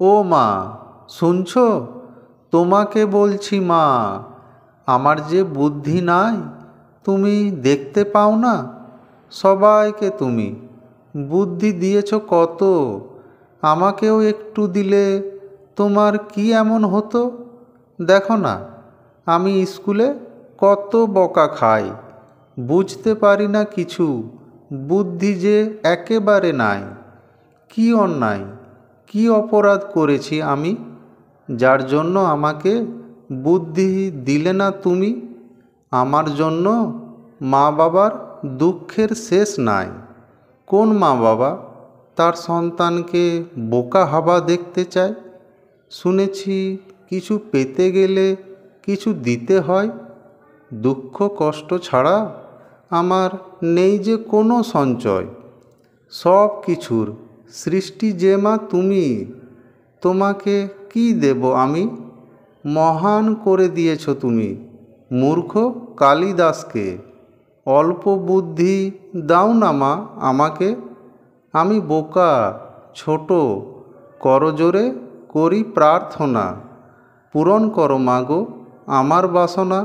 ও মা, শুনছো? তোমাকে বলছি মা, আমার যে বুদ্ধি নাই তুমি দেখতে পাও না? সবাইকে তুমি বুদ্ধি দিয়েছ কত, আমাকেও একটু দিলে তোমার কি এমন হতো? দেখো না, আমি স্কুলে কত বকা খাই, বুঝতে পারি না কিছু, বুদ্ধি যে একেবারে নাই। কি অন্যায়, কি অপরাধ করেছি আমি, যার জন্য আমাকে বুদ্ধি দিলে না তুমি? আমার জন্য মা বাবার দুঃখের শেষ নাই। কোন মা বাবা তার সন্তানকে বোকা হবা দেখতে চায়? শুনেছি কিছু পেতে গেলে কিছু দিতে হয়। দুঃখ কষ্ট ছাড়া আমার নেই যে কোনো সঞ্চয়। সব কিছুর সৃষ্টি যে মা তুমি, তোমাকে কি দেব আমি? মহান করে দিয়েছ তুমি মূর্খ কালিদাসকে। অল্প বুদ্ধি দাও না মা আমাকে, আমি বোকা, ছোট, করজোরে করি প্রার্থনা। পূরণ করো মা গো আমার বাসনা।